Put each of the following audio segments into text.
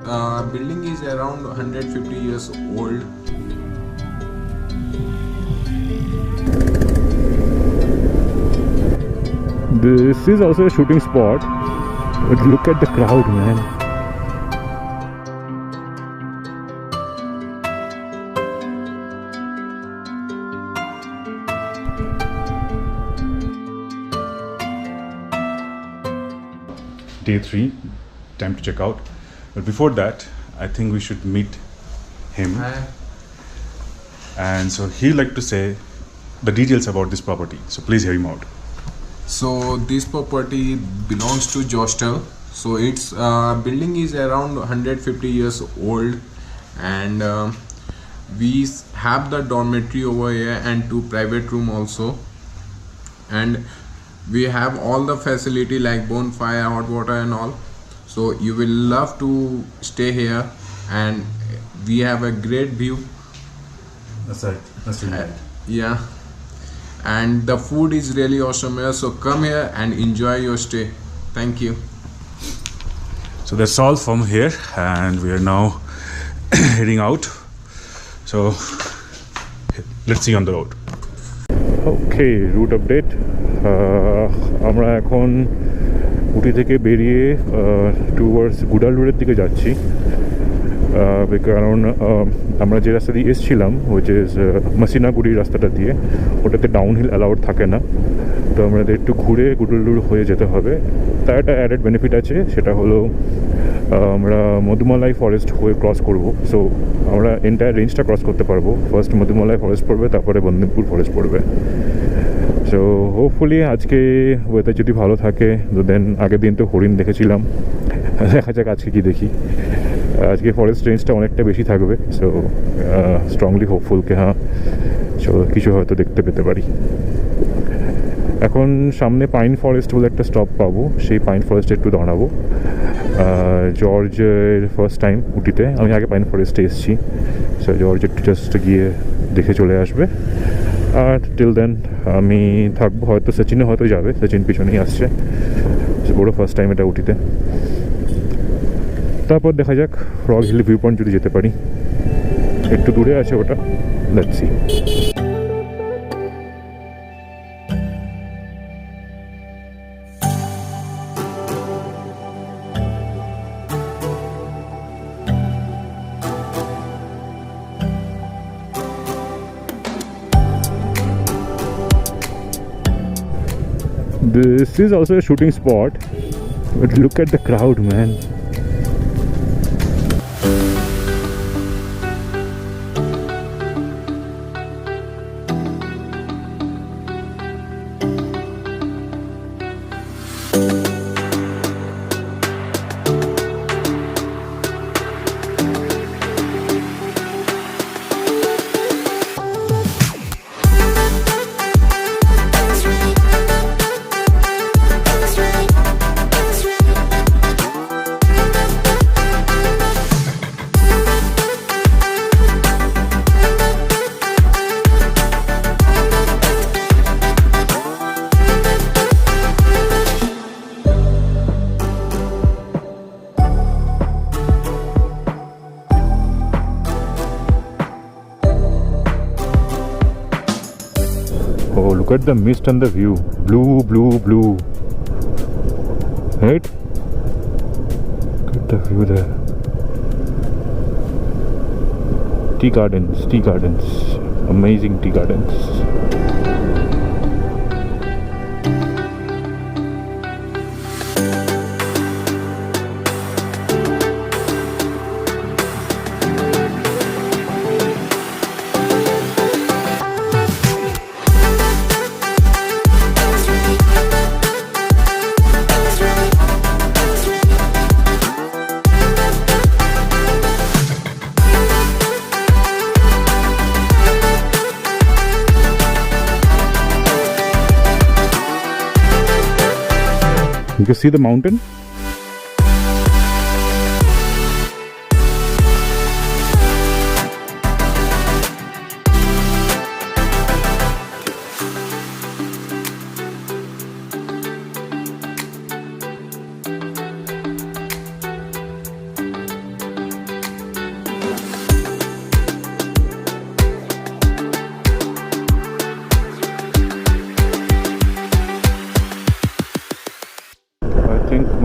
building is around 150 years old. This is also a shooting spot, but look at the crowd, man. Day 3, time to check out. But before that, I think we should meet him. Hi. And so he'd like to say the details about this property. So please hear him out. So this property belongs to Jostel. So its building is around 150 years old, and we have the dormitory over here and 2 private room also, and we have all the facility like bonfire, hot water and all. So you will love to stay here, and we have a great view. That's right. That's really Yeah, and the food is really awesome here, so come here and enjoy your stay. Thank you. So that's all from here, and we are now heading out. So let's see on the road. Okay, route update. আমরা এখন উটি থেকে বেরিয়ে towards গুডালুরের দিকে যাচ্ছি, কারণ আমরা যে রাস্তা দিয়ে এসেছিলাম which is মাসিনাগুড়ির রাস্তাটা দিয়ে, ওটাতে ডাউনহিল অ্যালাউড থাকে না। তো আমাদের একটু ঘুরে গুডালুর হয়ে যেতে হবে। তার একটা অ্যাডেড বেনিফিট আছে, সেটা হলো আমরা মধুমালাই ফরেস্ট হয়ে ক্রস করব। সো আমরা এন্টায়ার রেঞ্জটা ক্রস করতে পারবো। ফার্স্ট মধুমালাই ফরেস্ট পড়বে, তারপরে বন্দিপুর ফরেস্ট পড়বে। সো হোপফুলি আজকে ওয়েদার যদি ভালো থাকে, তো দেন আগের দিন তো হরিণ দেখেছিলাম, দেখা যাক আজকে কি দেখি। আজকে ফরেস্ট রেঞ্জটা অনেকটা বেশি থাকবে, সো স্ট্রংলি হোপফুলকে হ্যাঁ কিছু হয়তো দেখতে পেতে পারি। এখন সামনে পাইন ফরেস্ট বলে একটা স্টপ পাবো, সেই পাইন ফরেস্টে একটু দাঁড়াবো। জর্জের ফার্স্ট টাইম উটিতে, আমি আগে পাইন ফরেস্টে এসেছি, সো জর্জ একটু জাস্ট গিয়ে দেখে চলে আসবে। আর টিল দেন আমি থাকবো, হয়তো সচিনও হয়তো যাবে, সচিন পিছনেই আসছে, বড় ফার্স্ট টাইম এটা উটিতে। তারপর দেখা যাক ফ্রগ হিল ভিউ পয়েন্ট যদি যেতে পারি, একটু দূরে আছে ওটা, let's see. This is also a shooting spot, but look at the crowd, man. Oh, look at the mist and the view. Blue, blue, blue. Right? Look at the view there. Tea gardens, tea gardens. Amazing tea gardens. You can see the mountain.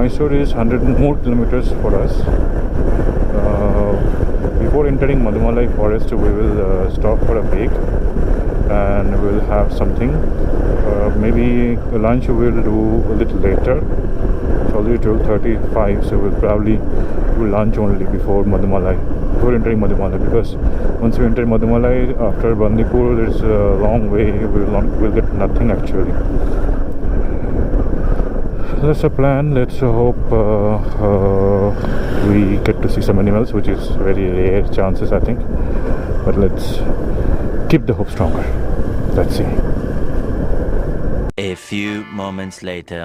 Mysore is 100 more kilometers for us. Before entering Mudumalai forest, we will stop for a break and we'll have something. Maybe lunch we'll do a little later. It's already 12:35, so we'll probably do lunch only before Mudumalai, before entering Mudumalai, because once we enter Mudumalai after Bandipur, there's a long way. We'll get nothing actually. That's a plan. Let's hope we get to see some animals, which is very rare chances, I think. But let's keep the hope stronger. Let's see. A few moments later.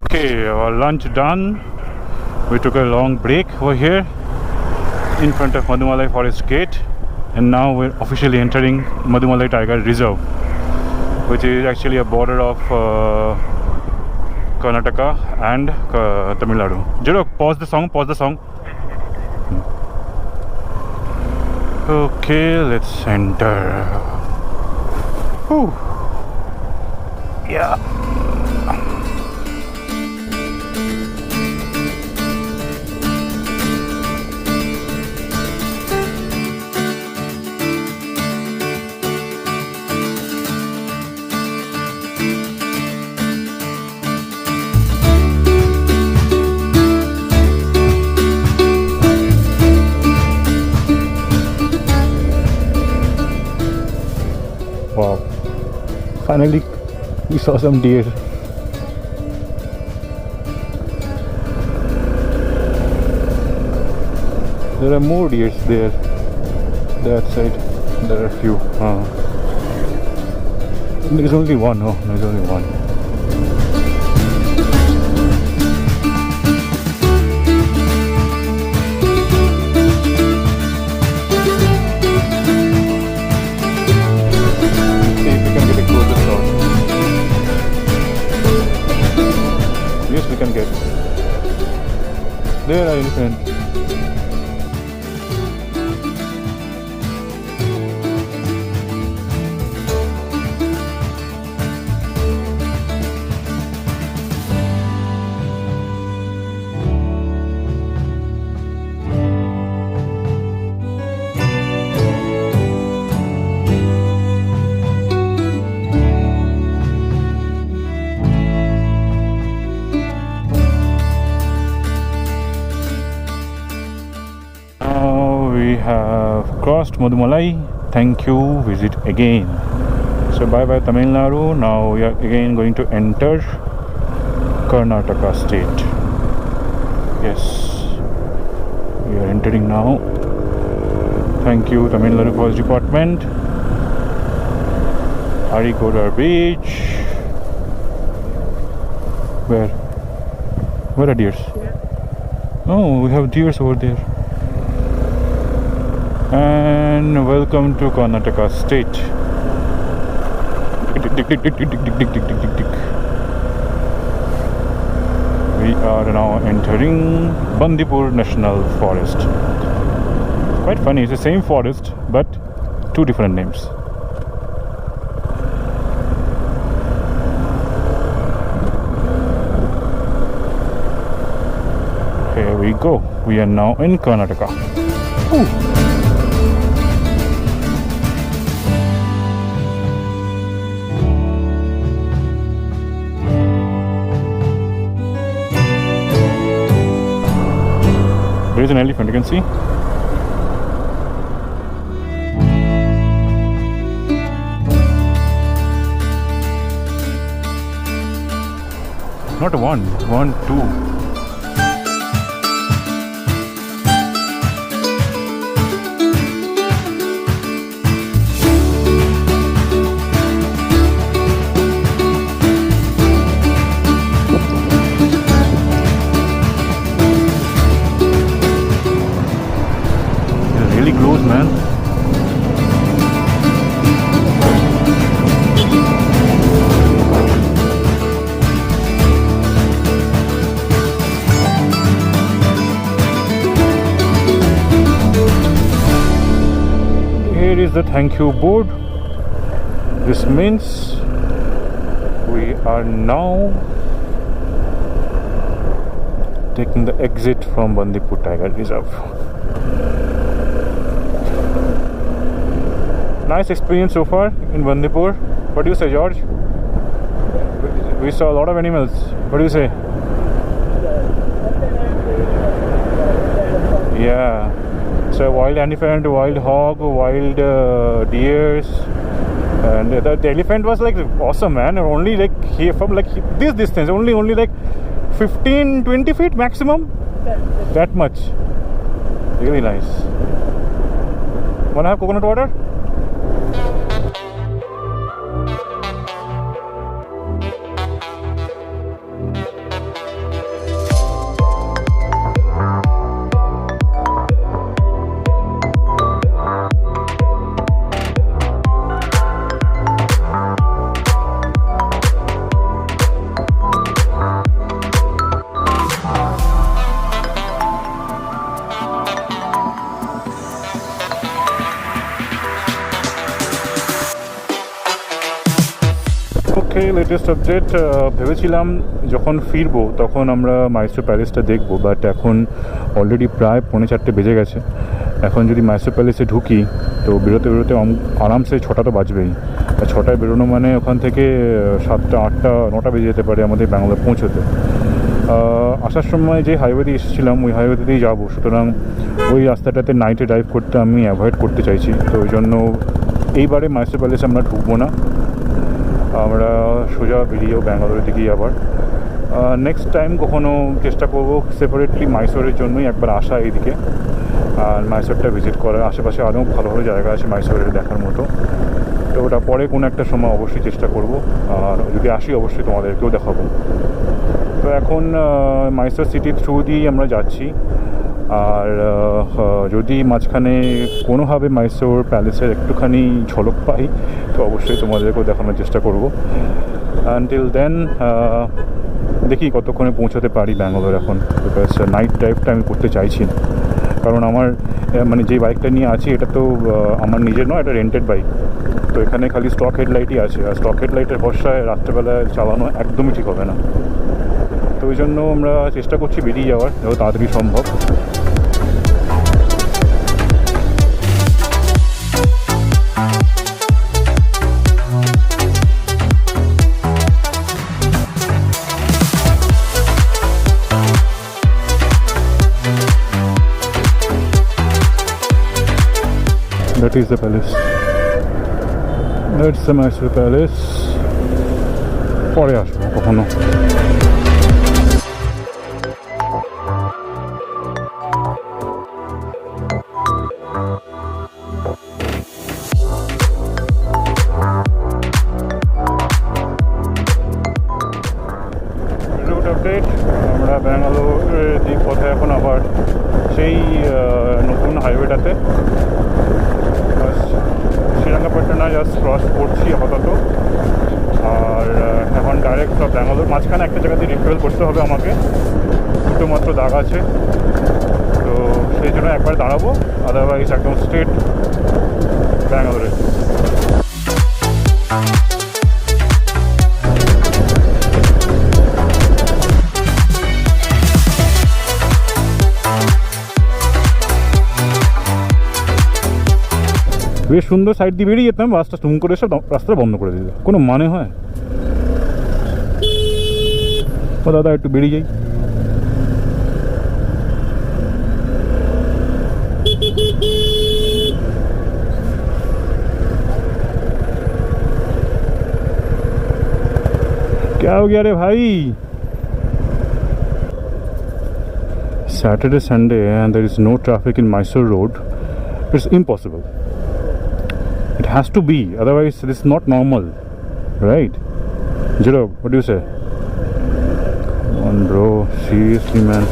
Okay, our lunch done. We took a long break over here in front of Mudumalai Forest Gate, and now we're officially entering Mudumalai Tiger Reserve, which is actually a border of Karnataka and Tamil Nadu. Jero, pause the song. Okay, let's enter. Whew. Yeah. Wow, finally we saw some deer. There are more deer there, that side. There are a few. There's only one. Oh, there's only one. Yes, we can get. There are elephants. We have crossed Mudumalai. Thank you. Visit again. So bye bye Tamil Nadu. Now we are again going to enter Karnataka state. Yes, we are entering now. Thank you Tamil Nadu Forest Department. Harikoda Beach. Where are deers? Oh, we have deers over there. And welcome to Karnataka state. We are now entering Bandipur National Forest. Quite funny, it's the same forest but two different names. Here we go. We are now in Karnataka. Ooh. There is an elephant, you can see. Not one, two. Really close, man. Here is the thank you board. This means we are now taking the exit from Bandipur Tiger Reserve. Nice experience so far in Bandipur. What do you say, George? We saw a lot of animals. What do you say? Yeah. So wild elephant, wild hog, wild deers, and the elephant was like awesome, man. Only like here from like this distance, only like 15-20 feet maximum. That much. Really nice. Wanna have coconut water? Okay, latest update. ভেবেছিলাম যখন ফিরবো তখন আমরা মাইসোর প্যালেসটা দেখবো, but এখন already প্রায় 3:45 বেজে গেছে। এখন যদি মাইসোর প্যালেসে ঢুকি তো বেরোতে বেরোতে আরামসে 6টা তো বাজবেই। আর 6টায় বেরোনো মানে ওখান থেকে 7টা 8টা 9টা বেজে যেতে পারে আমাদের ব্যাঙ্গালোর পৌঁছতে। আসার সময় যে হাইওয়েতে এসেছিলাম ওই হাইওয়েতেই যাবো, সুতরাং ওই রাস্তাটাতে নাইটে ড্রাইভ করতে আমি অ্যাভয়েড করতে চাইছি। তো ওই জন্য এইবারে মাইসোর প্যালেসে আমরা ঢুকবো না, আমরা সোজা বেরিয়েও ব্যাঙ্গালোরের দিকেই আবার নেক্সট টাইম কখনও চেষ্টা করবো সেপারেটলি মাইসোরের জন্যই একবার আসা এইদিকে, আর মাইসোরটা ভিজিট করার। আশেপাশে আরও ভালো ভালো জায়গা আছে মাইসোরের দেখার মতো, তো ওটা পরে কোনো একটা সময় অবশ্যই চেষ্টা করব, আর যদি আসি অবশ্যই তোমাদেরকেও দেখাবো। তো এখন মাইসোর সিটির থ্রু দিয়েই আমরা যাচ্ছি, আর যদি মাঝখানে কোনোভাবে মাইসোর প্যালেসের একটুখানি ঝলক পাই তো অবশ্যই তোমাদেরকেও দেখানোর চেষ্টা করব। আনটিল দেন দেখি কতক্ষণে পৌঁছাতে পারি ব্যাঙ্গালোর এখন, বিকজ নাইট ড্রাইভটা আমি করতে চাইছি না, কারণ আমার মানে যে বাইকটা নিয়ে আছি এটা তো আমার নিজের নয়, এটা রেন্টেড বাইক। তো এখানে খালি স্টক হেডলাইটই আছে, আর স্টক হেডলাইটের ভরসায় রাত্রেবেলায় চালানো একদমই ঠিক হবে না। তো ওই জন্য আমরা চেষ্টা করছি বেরিয়ে যাওয়ার যত তাড়াতাড়ি সম্ভব। That is the palace. That's the Mysore Palace. পরে আসবো কখনো। রুট আপডেট, আমরা ব্যাঙ্গালোরের দিক পথে এখন আবার সেই নতুন হাইওয়েটাতে শ্রীরঙ্গপট্টনা জাস্ট ক্রস করছি আপাতত, আর এখন ডাইরেক্ট সব ব্যাঙ্গালোর। মাঝখানে একটা জায়গাতে রিফুয়েল করতে হবে আমাকে, দুটো মাত্র দাগ আছে, তো সেই জন্য একবার দাঁড়াবো, আদারওয়াইজ একদম স্ট্রেট ব্যাঙ্গালোরে। বেশ সুন্দর সাইড দিয়ে বেরিয়ে যেতাম, রাস্তা টুম করে সব রাস্তা বন্ধ করে দিল, কোনো মানে হয়? ও দাদা একটু বেরিয়ে যাই। क्या हो गया रे भाई? Saturday, Sunday and there is no traffic in Mysore road. It's impossible. It has to be, otherwise this is not normal, right? Jiro, what do you say? Come on bro, seriously man.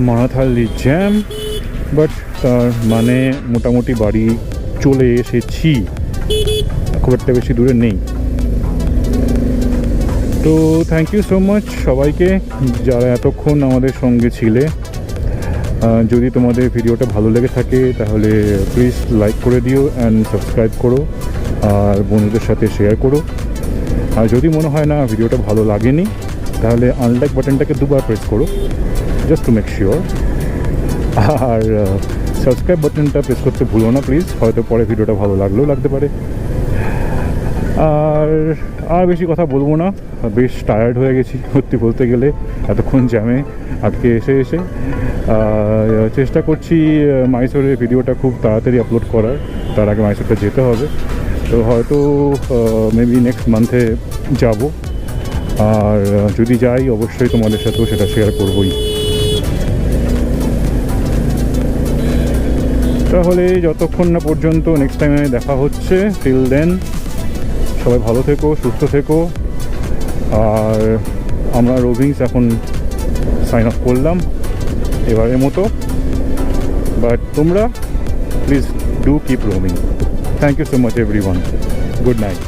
Marathahalli jam, but তার মানে মোটামুটি বাড়ি চলে এসেছি, খুব একটা বেশি দূরে নেই। তো থ্যাংক ইউ সো মাচ সবাইকে যারা এতক্ষণ আমাদের সঙ্গে ছিলে। যদি তোমাদের ভিডিওটা ভালো লেগে থাকে তাহলে প্লিজ লাইক করে দিও অ্যান্ড সাবস্ক্রাইব করো, আর বন্ধুদের সাথে শেয়ার করো। আর যদি মনে হয় না ভিডিওটা ভালো লাগেনি তাহলে আনলাইক বাটনটাকে দুবার প্রেস করো, জাস্ট টু মেক শিওর। আর সাবস্ক্রাইব বাটনটা প্রেস করতে ভুলো না প্লিজ, হয়তো পরে ভিডিওটা ভালো লাগলেও লাগতে পারে। আর বেশি কথা বলবো না, বেশ টায়ার্ড হয়ে গেছি সত্যি বলতে গেলে এতক্ষণ জ্যামে আটকে এসে। চেষ্টা করছি মাইসোরের ভিডিওটা খুব তাড়াতাড়ি আপলোড করার, তার আগে মাইসোরটা যেতে হবে। তো হয়তো মেবি নেক্সট মান্থে যাব, আর যদি যাই অবশ্যই তোমাদের সাথেও সেটা শেয়ার করবই। তাহলে যতক্ষণ না পর্যন্ত নেক্সট টাইমে দেখা হচ্ছে, টিল দেন সবাই ভালো থেকো, সুস্থ থেকো। আর আমরা রোভিংস এখন সাইন অফ করলাম এবারের মতো, বাট তোমরা please do keep roaming. Thank you so much everyone, good night.